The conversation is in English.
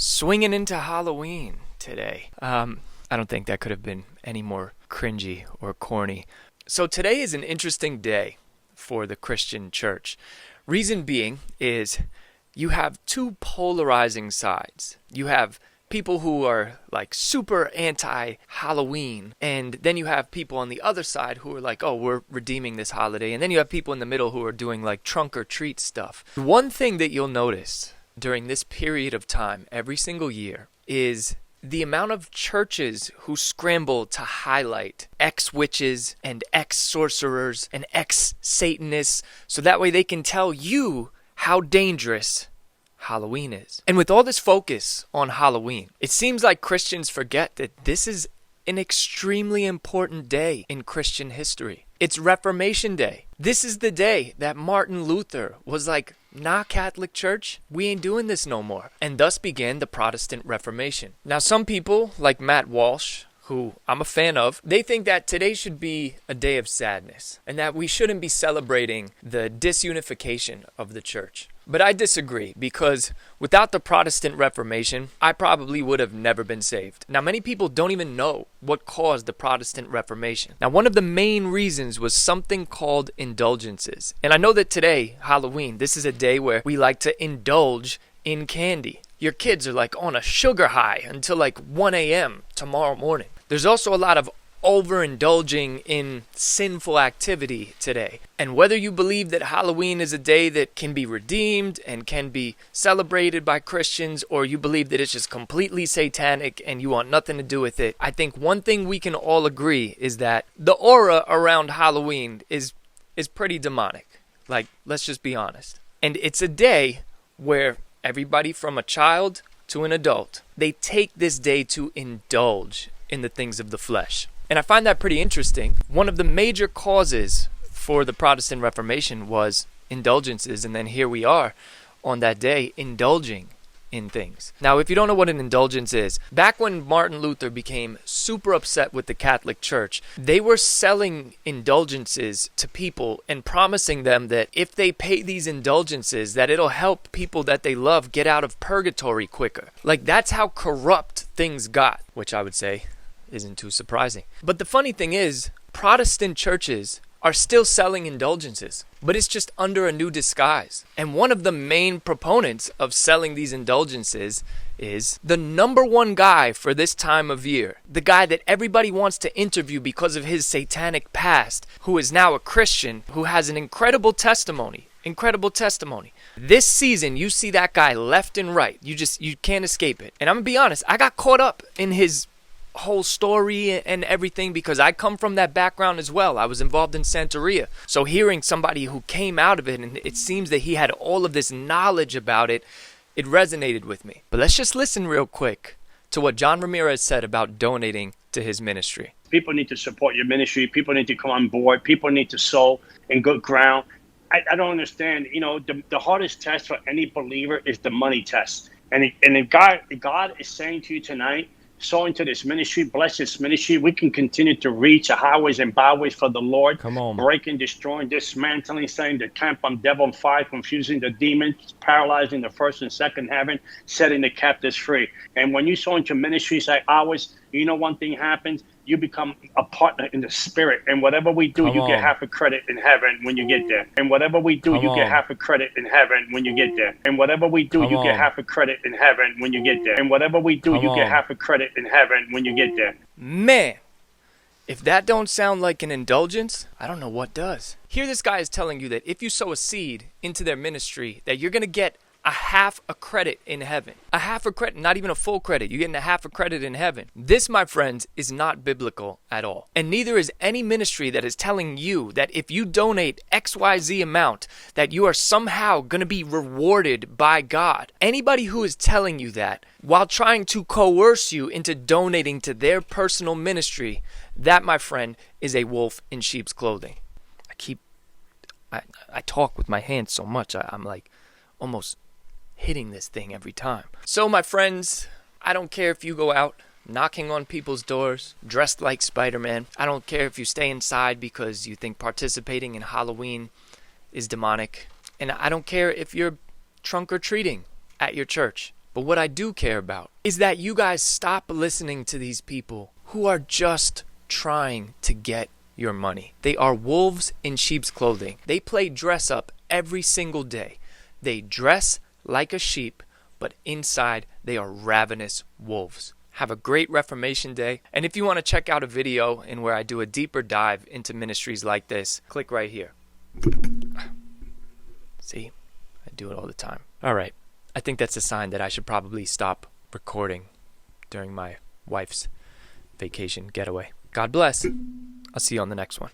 swinging into Halloween today. I don't think that could have been any more cringy or corny. So today is an interesting day for the Christian church. Reason being is you have two polarizing sides. You have people who are like super anti-Halloween, and then you have people on the other side who are like, oh, we're redeeming this holiday. And then you have people in the middle who are doing like trunk or treat stuff. One thing that you'll notice during this period of time every single year is the amount of churches who scramble to highlight ex-witches and ex-sorcerers and ex-Satanists so that way they can tell you how dangerous Halloween is. And with all this focus on Halloween, it seems like Christians forget that this is an extremely important day in Christian history. It's Reformation Day. This is the day that Martin Luther was like, nah, Catholic Church, we ain't doing this no more. And thus began the Protestant Reformation. Now, some people, like Matt Walsh, who I'm a fan of, they think that today should be a day of sadness and that we shouldn't be celebrating the disunification of the church. But I disagree, because without the Protestant Reformation, I probably would have never been saved. Now, many people don't even know what caused the Protestant Reformation. Now, one of the main reasons was something called indulgences. And I know that today, Halloween, this is a day where we like to indulge in candy. Your kids are like on a sugar high until like 1 a.m. tomorrow morning. There's also a lot of overindulging in sinful activity today. And whether you believe that Halloween is a day that can be redeemed and can be celebrated by Christians, or you believe that it's just completely satanic and you want nothing to do with it, I think one thing we can all agree is that the aura around Halloween is pretty demonic. Like, let's just be honest. And it's a day where everybody from a child to an adult, they take this day to indulge in the things of the flesh. And I find that pretty interesting. One of the major causes for the Protestant Reformation was indulgences, and then here we are on that day indulging in things. Now, if you don't know what an indulgence is, back when Martin Luther became super upset with the Catholic Church, they were selling indulgences to people and promising them that if they pay these indulgences, that it'll help people that they love get out of purgatory quicker. Like, that's how corrupt things got, which I would say isn't too surprising. But the funny thing is, Protestant churches are still selling indulgences, but it's just under a new disguise. And one of the main proponents of selling these indulgences is the number one guy for this time of year, the guy that everybody wants to interview because of his satanic past, who is now a Christian, who has an incredible testimony. This season, you see that guy left and right. You can't escape it. And I'm gonna be honest, I got caught up in his whole story and everything because I come from that background as well. I was involved in Santeria. So hearing somebody who came out of it, and it seems that he had all of this knowledge about it, it resonated with me. But let's just listen real quick to what John Ramirez said about donating to his ministry. People need to support your ministry. People need to come on board. People need to sow in good ground. I don't understand. You know, the hardest test for any believer is the money test. And if God is saying to you tonight, sow into this ministry, bless this ministry, we can continue to reach the highways and byways for the Lord. Come on. Breaking, destroying, dismantling, setting the camp on devil on fire, confusing the demons, paralyzing the first and second heaven, setting the captives free. And when you sow into ministries like ours, you know one thing happens, you become a partner in the spirit. And whatever we do, you get half a credit in heaven when you get there. And whatever we do, you get half a credit in heaven when you get there. And whatever we do, you get half a credit in heaven when you get there. And whatever we do, you get half a credit in heaven when you get there. Man, if that don't sound like an indulgence, I don't know what does. Here this guy is telling you that if you sow a seed into their ministry, that you're going to get a half a credit in heaven. A half a credit, not even a full credit. You're getting a half a credit in heaven. This, my friends, is not biblical at all. And neither is any ministry that is telling you that if you donate XYZ amount, that you are somehow going to be rewarded by God. Anybody who is telling you that while trying to coerce you into donating to their personal ministry, that, my friend, is a wolf in sheep's clothing. I talk with my hands so much, I'm like almost hitting this thing every time. So, my friends, I don't care if you go out knocking on people's doors, dressed like Spider-Man. I don't care if you stay inside because you think participating in Halloween is demonic. And I don't care if you're trunk or treating at your church. But what I do care about is that you guys stop listening to these people who are just trying to get your money. They are wolves in sheep's clothing. They play dress up every single day. They dress like a sheep, but inside they are ravenous wolves. Have a great Reformation Day. And if you want to check out a video in where I do a deeper dive into ministries like this, click right here. See, I do it all the time. All right, I think that's a sign that I should probably stop recording during my wife's vacation getaway. God bless. I'll see you on the next one.